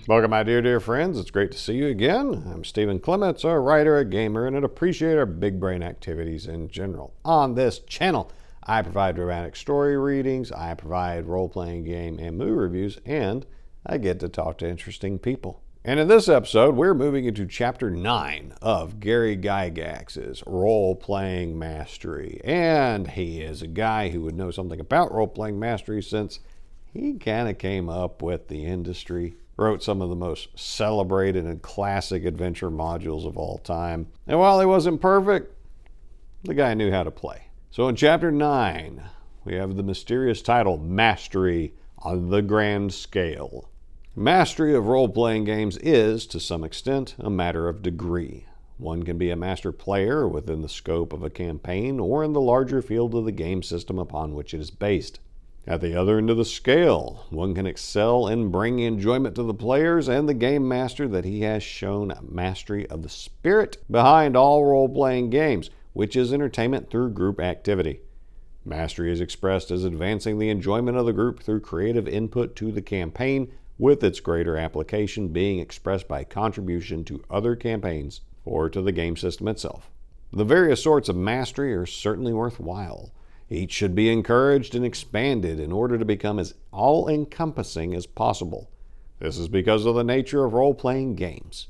Welcome, my dear friends. It's great to see you again. I'm Stephen Clements, a writer, a gamer, and an appreciator of big brain activities in general. On this channel, I provide dramatic story readings, I provide role-playing game and movie reviews, and I get to talk to interesting people. And in this episode, we're moving into Chapter 9 of Gary Gygax's Role-Playing Mastery. And he is a guy who would know something about role-playing mastery since he kind of came up with the industry, wrote some of the most celebrated and classic adventure modules of all time. And while he wasn't perfect, the guy knew how to play. So in Chapter 9, we have the mysterious title, Mastery on the Grand Scale. Mastery of role-playing games is, to some extent, a matter of degree. One can be a master player within the scope of a campaign or in the larger field of the game system upon which it is based. At the other end of the scale, one can excel in bringing enjoyment to the players and the game master that he has shown mastery of the spirit behind all role-playing games, which is entertainment through group activity. Mastery is expressed as advancing the enjoyment of the group through creative input to the campaign, with its greater application being expressed by contribution to other campaigns or to the game system itself. The various sorts of mastery are certainly worthwhile. Each should be encouraged and expanded in order to become as all-encompassing as possible. This is because of the nature of role-playing games.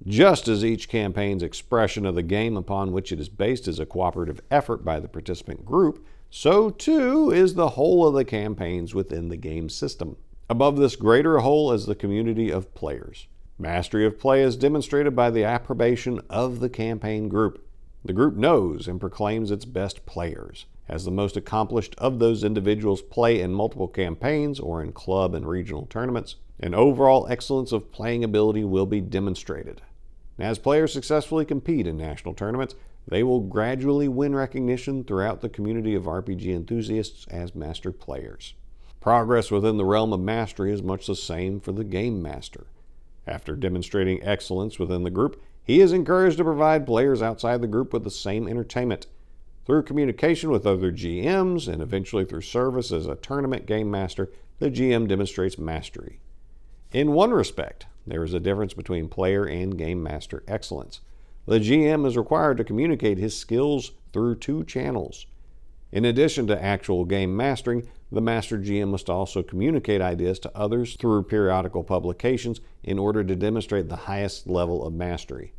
Just as each campaign's expression of the game upon which it is based is a cooperative effort by the participant group, so too is the whole of the campaigns within the game system. Above this greater whole is the community of players. Mastery of play is demonstrated by the approbation of the campaign group. The group knows and proclaims its best players. As the most accomplished of those individuals play in multiple campaigns or in club and regional tournaments, an overall excellence of playing ability will be demonstrated. As players successfully compete in national tournaments, they will gradually win recognition throughout the community of RPG enthusiasts as master players. Progress within the realm of mastery is much the same for the game master. After demonstrating excellence within the group, he is encouraged to provide players outside the group with the same entertainment. Through communication with other GMs and eventually through service as a tournament game master, the GM demonstrates mastery. In one respect, there is a difference between player and game master excellence. The GM is required to communicate his skills through two channels. In addition to actual game mastering, the master GM must also communicate ideas to others through periodical publications in order to demonstrate the highest level of mastery.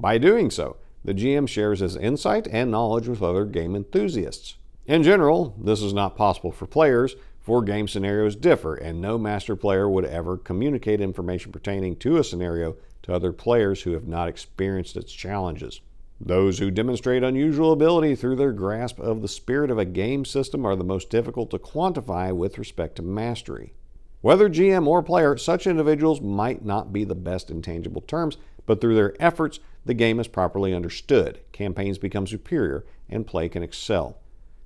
By doing so, the GM shares his insight and knowledge with other game enthusiasts. In general, this is not possible for players, for game scenarios differ, and no master player would ever communicate information pertaining to a scenario to other players who have not experienced its challenges. Those who demonstrate unusual ability through their grasp of the spirit of a game system are the most difficult to quantify with respect to mastery. Whether GM or player, such individuals might not be the best in tangible terms, but through their efforts, the game is properly understood, campaigns become superior, and play can excel.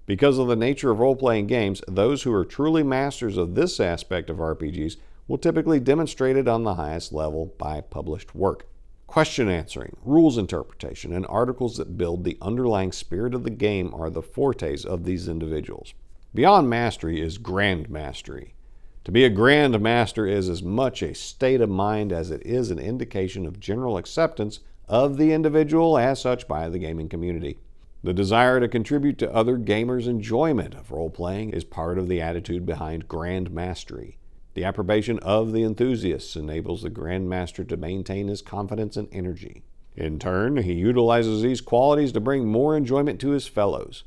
Because of the nature of role-playing games, those who are truly masters of this aspect of RPGs will typically demonstrate it on the highest level by published work. Question answering, rules interpretation, and articles that build the underlying spirit of the game are the fortes of these individuals. Beyond mastery is grand mastery. To be a grand master is as much a state of mind as it is an indication of general acceptance of the individual as such by the gaming community. The desire to contribute to other gamers' enjoyment of role-playing is part of the attitude behind grand mastery. The approbation of the enthusiasts enables the Grand Master to maintain his confidence and energy. In turn, he utilizes these qualities to bring more enjoyment to his fellows.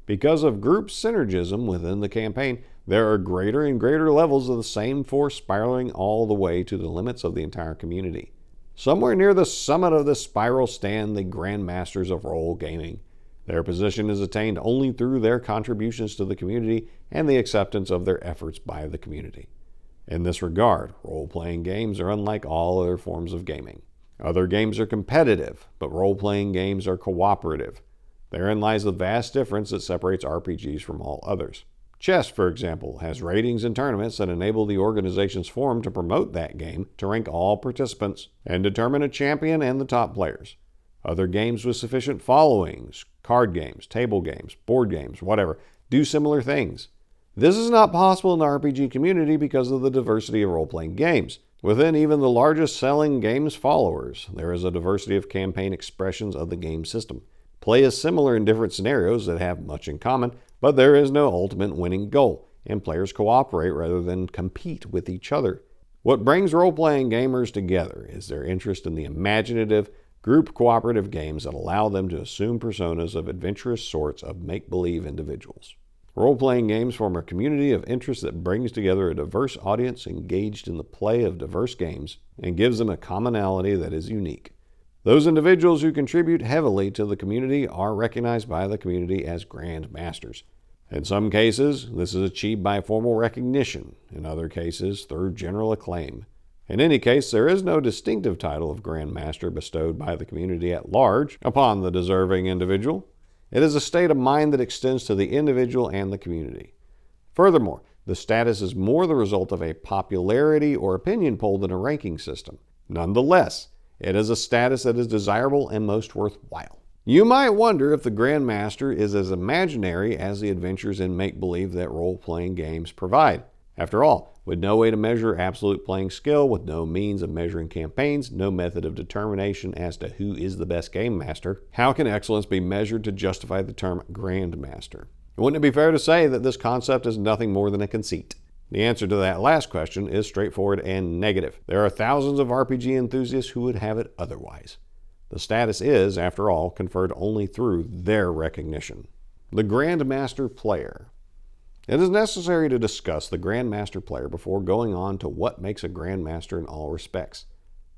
Because of group synergism within the campaign, there are greater and greater levels of the same force spiraling all the way to the limits of the entire community. Somewhere near the summit of this spiral stand the Grand Masters of role gaming. Their position is attained only through their contributions to the community and the acceptance of their efforts by the community. In this regard, role-playing games are unlike all other forms of gaming. Other games are competitive, but role-playing games are cooperative. Therein lies the vast difference that separates RPGs from all others. Chess, for example, has ratings and tournaments that enable the organizations formed to promote that game, to rank all participants, and determine a champion and the top players. Other games with sufficient followings, card games, table games, board games, whatever, do similar things. This is not possible in the RPG community because of the diversity of role-playing games. Within even the largest selling games followers, there is a diversity of campaign expressions of the game system. Play is similar in different scenarios that have much in common, but there is no ultimate winning goal, and players cooperate rather than compete with each other. What brings role-playing gamers together is their interest in the imaginative, group cooperative games that allow them to assume personas of adventurous sorts of make-believe individuals. Role-playing games form a community of interest that brings together a diverse audience engaged in the play of diverse games and gives them a commonality that is unique. Those individuals who contribute heavily to the community are recognized by the community as Grand Masters. In some cases, this is achieved by formal recognition, in other cases, through general acclaim. In any case, there is no distinctive title of Grand Master bestowed by the community at large upon the deserving individual. It is a state of mind that extends to the individual and the community. Furthermore, the status is more the result of a popularity or opinion poll than a ranking system. Nonetheless, it is a status that is desirable and most worthwhile. You might wonder if the Grand Master is as imaginary as the adventures in make-believe that role-playing games provide. After all, with no way to measure absolute playing skill, with no means of measuring campaigns, no method of determination as to who is the best game master, how can excellence be measured to justify the term Grand Master? Wouldn't it be fair to say that this concept is nothing more than a conceit? The answer to that last question is straightforward and negative. There are thousands of RPG enthusiasts who would have it otherwise. The status is, after all, conferred only through their recognition. The Grand Master Player. It is necessary to discuss the Grand Master Player before going on to what makes a Grand Master in all respects.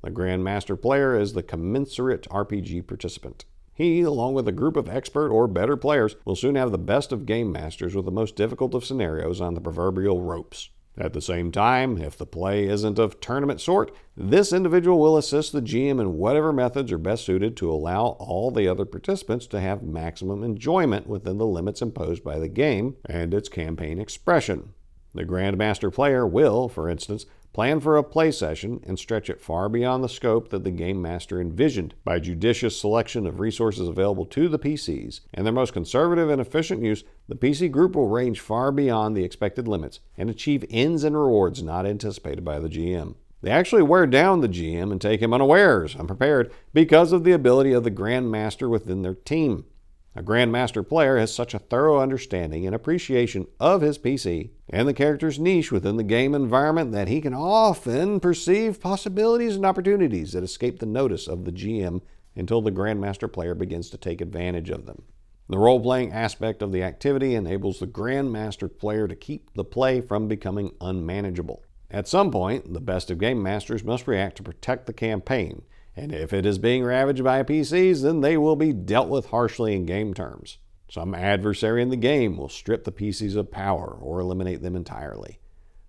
The Grand Master Player is the commensurate RPG participant. He, along with a group of expert or better players, will soon have the best of game masters with the most difficult of scenarios on the proverbial ropes. At the same time, if the play isn't of tournament sort, this individual will assist the GM in whatever methods are best suited to allow all the other participants to have maximum enjoyment within the limits imposed by the game and its campaign expression. The Grand Master Player will, for instance, plan for a play session and stretch it far beyond the scope that the Game Master envisioned by judicious selection of resources available to the PCs and their most conservative and efficient use. The PC group will range far beyond the expected limits and achieve ends and rewards not anticipated by the GM. They actually wear down the GM and take him unawares, unprepared, because of the ability of the Grand Master within their team. A Grand Master player has such a thorough understanding and appreciation of his PC and the character's niche within the game environment that he can often perceive possibilities and opportunities that escape the notice of the GM until the Grand Master player begins to take advantage of them. The role-playing aspect of the activity enables the Grand Master player to keep the play from becoming unmanageable. At some point, the best of game masters must react to protect the campaign, and if it is being ravaged by PCs, then they will be dealt with harshly in game terms. Some adversary in the game will strip the PCs of power or eliminate them entirely.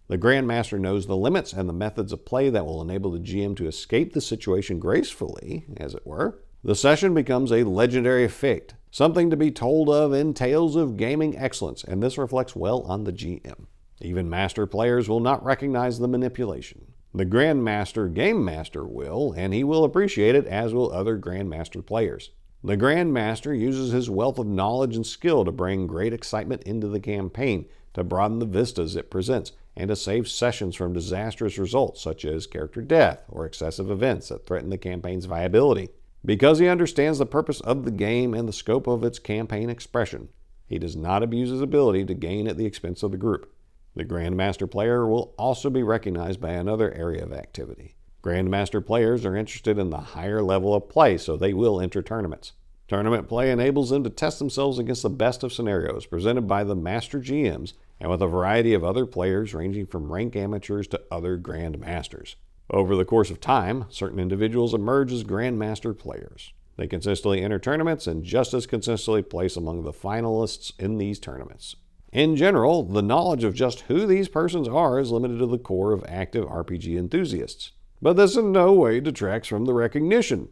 The Grand Master knows the limits and the methods of play that will enable the GM to escape the situation gracefully, as it were. The session becomes a legendary fate, something to be told of in tales of gaming excellence, and this reflects well on the GM. Even master players will not recognize the manipulation. The Grand Master Game Master will, and he will appreciate it, as will other Grand Master players. The Grand Master uses his wealth of knowledge and skill to bring great excitement into the campaign, to broaden the vistas it presents, and to save sessions from disastrous results such as character death or excessive events that threaten the campaign's viability. Because he understands the purpose of the game and the scope of its campaign expression, he does not abuse his ability to gain at the expense of the group. The Grand Master player will also be recognized by another area of activity. Grand Master players are interested in the higher level of play, so they will enter tournaments. Tournament play enables them to test themselves against the best of scenarios presented by the Master GMs and with a variety of other players ranging from rank amateurs to other Grand Masters. Over the course of time, certain individuals emerge as Grand Master players. They consistently enter tournaments and just as consistently place among the finalists in these tournaments. In general, the knowledge of just who these persons are is limited to the core of active RPG enthusiasts. But this in no way detracts from the recognition.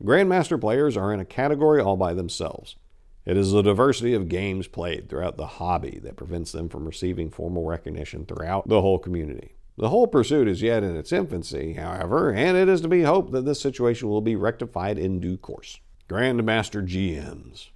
Grandmaster players are in a category all by themselves. It is the diversity of games played throughout the hobby that prevents them from receiving formal recognition throughout the whole community. The whole pursuit is yet in its infancy, however, and it is to be hoped that this situation will be rectified in due course. Grandmaster GMs.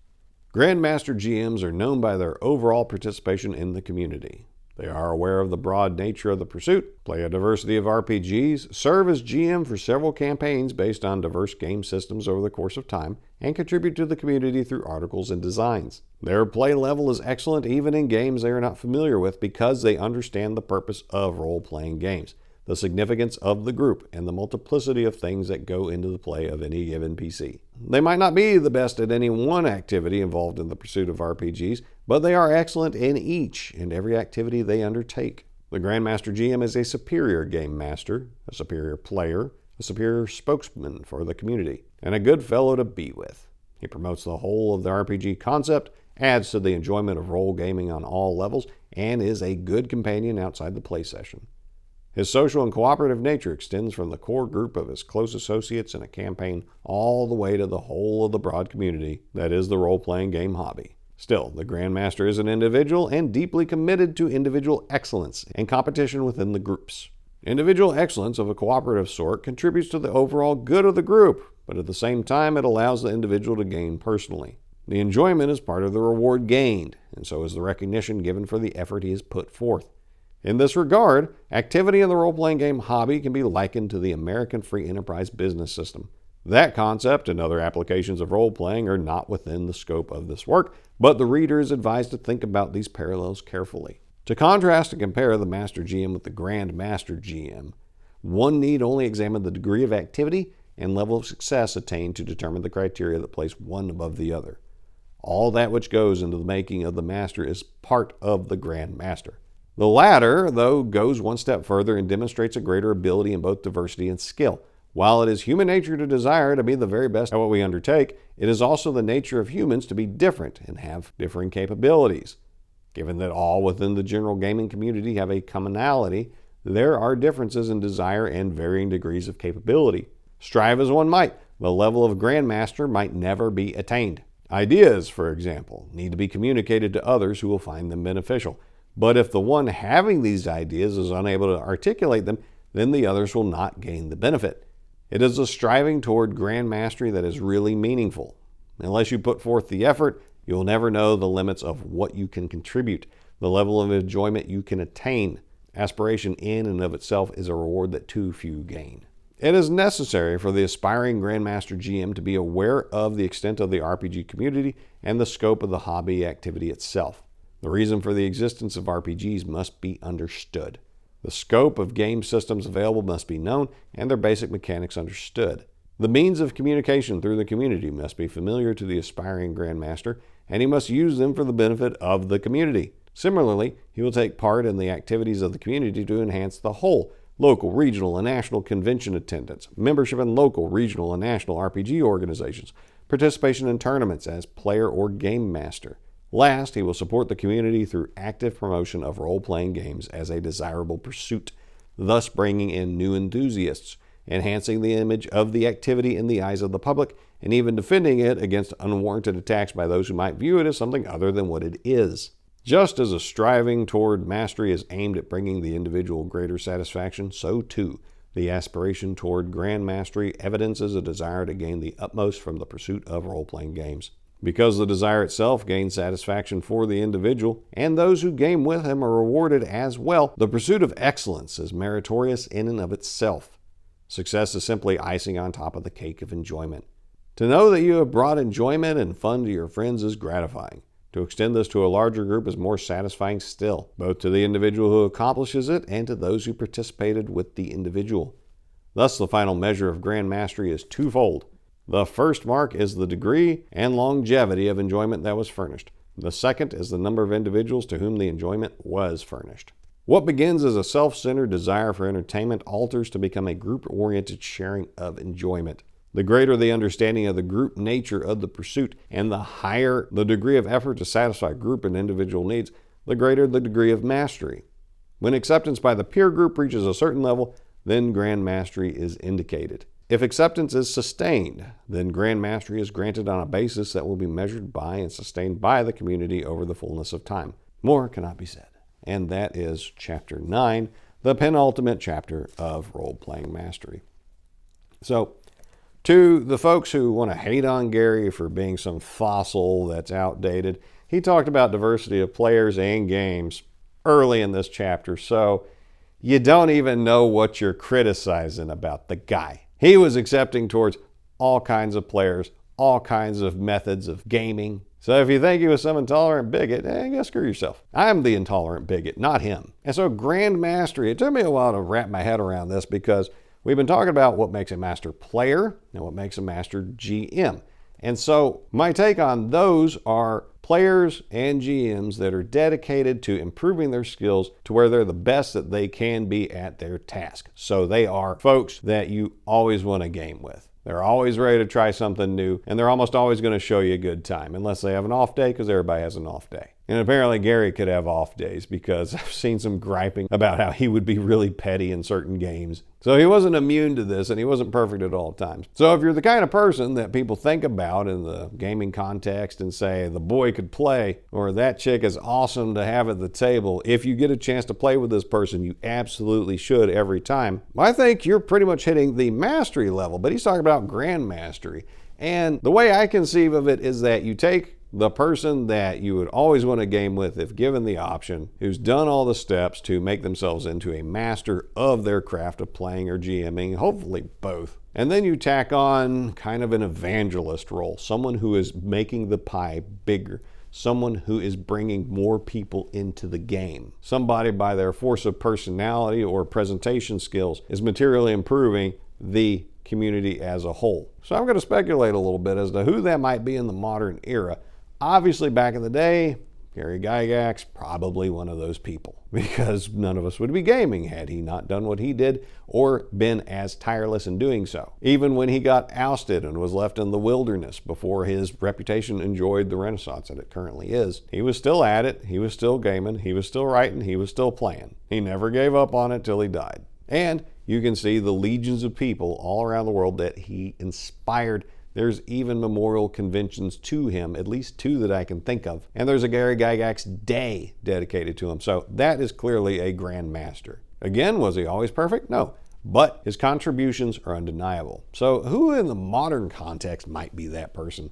Grandmaster GMs are known by their overall participation in the community. They are aware of the broad nature of the pursuit, play a diversity of RPGs, serve as GM for several campaigns based on diverse game systems over the course of time, and contribute to the community through articles and designs. Their play level is excellent even in games they are not familiar with because they understand the purpose of role-playing games, the significance of the group, and the multiplicity of things that go into the play of any given PC. They might not be the best at any one activity involved in the pursuit of RPGs, but they are excellent in each and every activity they undertake. The Grandmaster GM is a superior game master, a superior player, a superior spokesman for the community, and a good fellow to be with. He promotes the whole of the RPG concept, adds to the enjoyment of role gaming on all levels, and is a good companion outside the play session. His social and cooperative nature extends from the core group of his close associates in a campaign all the way to the whole of the broad community that is the role-playing game hobby. Still, the Grandmaster is an individual and deeply committed to individual excellence and competition within the groups. Individual excellence of a cooperative sort contributes to the overall good of the group, but at the same time it allows the individual to gain personally. The enjoyment is part of the reward gained, and so is the recognition given for the effort he has put forth. In this regard, activity in the role-playing game hobby can be likened to the American free enterprise business system. That concept and other applications of role-playing are not within the scope of this work, but the reader is advised to think about these parallels carefully. To contrast and compare the Master GM with the Grand Master GM, one need only examine the degree of activity and level of success attained to determine the criteria that place one above the other. All that which goes into the making of the Master is part of the Grand Master. The latter, though, goes one step further and demonstrates a greater ability in both diversity and skill. While it is human nature to desire to be the very best at what we undertake, it is also the nature of humans to be different and have differing capabilities. Given that all within the general gaming community have a commonality, there are differences in desire and varying degrees of capability. Strive as one might, the level of Grandmaster might never be attained. Ideas, for example, need to be communicated to others who will find them beneficial. But if the one having these ideas is unable to articulate them, then the others will not gain the benefit. It is a striving toward grand mastery that is really meaningful. Unless you put forth the effort, you will never know the limits of what you can contribute, the level of enjoyment you can attain. Aspiration in and of itself is a reward that too few gain. It is necessary for the aspiring Grandmaster GM to be aware of the extent of the RPG community and the scope of the hobby activity itself. The reason for the existence of RPGs must be understood. The scope of game systems available must be known and their basic mechanics understood. The means of communication through the community must be familiar to the aspiring Grandmaster, and he must use them for the benefit of the community. Similarly, he will take part in the activities of the community to enhance the whole, local, regional, and national convention attendance, membership in local, regional, and national RPG organizations, participation in tournaments as player or game master. Last, he will support the community through active promotion of role-playing games as a desirable pursuit, thus bringing in new enthusiasts, enhancing the image of the activity in the eyes of the public, and even defending it against unwarranted attacks by those who might view it as something other than what it is. Just as a striving toward mastery is aimed at bringing the individual greater satisfaction, so too the aspiration toward grand mastery evidences a desire to gain the utmost from the pursuit of role-playing games. Because the desire itself gains satisfaction for the individual, and those who game with him are rewarded as well, the pursuit of excellence is meritorious in and of itself. Success is simply icing on top of the cake of enjoyment. To know that you have brought enjoyment and fun to your friends is gratifying. To extend this to a larger group is more satisfying still, both to the individual who accomplishes it and to those who participated with the individual. Thus, the final measure of grand mastery is twofold. The first mark is the degree and longevity of enjoyment that was furnished. The second is the number of individuals to whom the enjoyment was furnished. What begins as a self-centered desire for entertainment alters to become a group-oriented sharing of enjoyment. The greater the understanding of the group nature of the pursuit and the higher the degree of effort to satisfy group and individual needs, the greater the degree of mastery. When acceptance by the peer group reaches a certain level, then grand mastery is indicated. If acceptance is sustained, then grand mastery is granted on a basis that will be measured by and sustained by the community over the fullness of time. More cannot be said. And that is Chapter 9, the penultimate chapter of Role-Playing Mastery. So, to the folks who want to hate on Gary for being some fossil that's outdated, he talked about diversity of players and games. early in this chapter, so you don't even know what you're criticizing about the guy. He was accepting towards all kinds of players, all kinds of methods of gaming. So if you think he was some intolerant bigot, go screw yourself. I'm the intolerant bigot, not him. And so Grand Mastery, it took me a while to wrap my head around this because we've been talking about what makes a master player and what makes a master GM. And so my take on those are players and GMs that are dedicated to improving their skills to where they're the best that they can be at their task. So they are folks that you always want to game with. They're always ready to try something new, and they're almost always going to show you a good time, unless they have an off day, because everybody has an off day. And apparently Gary could have off days, because I've seen some griping about how he would be really petty in certain games. So he wasn't immune to this, and he wasn't perfect at all times. So if you're the kind of person that people think about in the gaming context and say, the boy could play, or that chick is awesome to have at the table, if you get a chance to play with this person, you absolutely should every time. I think you're pretty much hitting the mastery level, but he's talking about grand mastery. And the way I conceive of it is that you take the person that you would always want to game with if given the option, who's done all the steps to make themselves into a master of their craft of playing or GMing, hopefully both. And then you tack on kind of an evangelist role, someone who is making the pie bigger, someone who is bringing more people into the game. Somebody by their force of personality or presentation skills is materially improving the community as a whole. So I'm going to speculate a little bit as to who that might be in the modern era. Obviously, back in the day, Gary Gygax, probably one of those people, because none of us would be gaming had he not done what he did or been as tireless in doing so. Even when he got ousted and was left in the wilderness before his reputation enjoyed the renaissance that it currently is, he was still at it, he was still gaming, he was still writing, he was still playing. He never gave up on it till he died. And you can see the legions of people all around the world that he inspired. There's even memorial conventions to him, at least 2 that I can think of. And there's a Gary Gygax Day dedicated to him. So that is clearly a grand master. Again, was he always perfect? No. But his contributions are undeniable. So who in the modern context might be that person?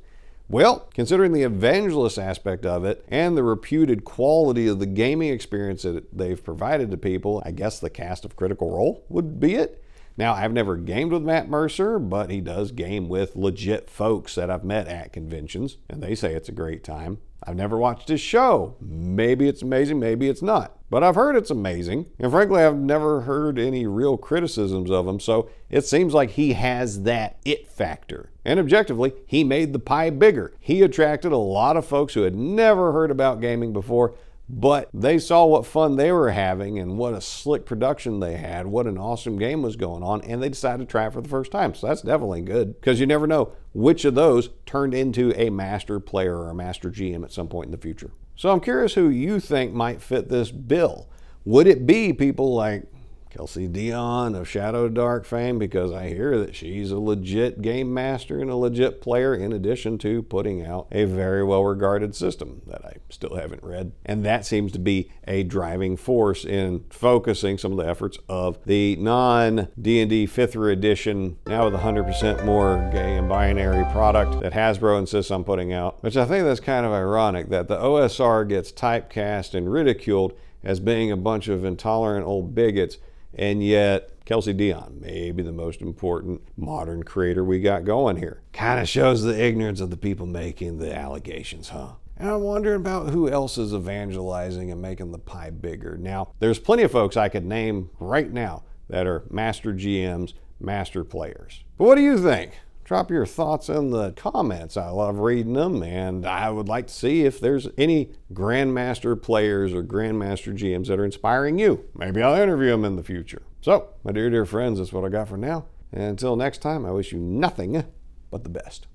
Well, considering the evangelist aspect of it and the reputed quality of the gaming experience that they've provided to people, I guess the cast of Critical Role would be it. Now, I've never gamed with Matt Mercer, but he does game with legit folks that I've met at conventions, and they say it's a great time. I've never watched his show. Maybe it's amazing, maybe it's not. But I've heard it's amazing, and frankly, I've never heard any real criticisms of him, so it seems like he has that it factor. And objectively, he made the pie bigger. He attracted a lot of folks who had never heard about gaming before, but they saw what fun they were having and what a slick production they had, what an awesome game was going on, and they decided to try it for the first time. So that's definitely good, because you never know which of those turned into a master player or a master GM at some point in the future. So I'm curious who you think might fit this bill. Would it be people like Kelsey Dion of Shadow Dark fame, because I hear that she's a legit game master and a legit player, in addition to putting out a very well-regarded system that I still haven't read. And that seems to be a driving force in focusing some of the efforts of the non-D&D 5th edition, now with 100% more gay and binary product that Hasbro insists on putting out, which I think that's kind of ironic that the OSR gets typecast and ridiculed as being a bunch of intolerant old bigots. And yet, Kelsey Dion, maybe the most important modern creator we got going here. Kind of shows the ignorance of the people making the allegations, huh? And I'm wondering about who else is evangelizing and making the pie bigger. Now, there's plenty of folks I could name right now that are master GMs, master players. But what do you think? Drop your thoughts in the comments. I love reading them, and I would like to see if there's any Grandmaster players or Grandmaster GMs that are inspiring you. Maybe I'll interview them in the future. So, my dear friends, that's what I got for now. And until next time, I wish you nothing but the best.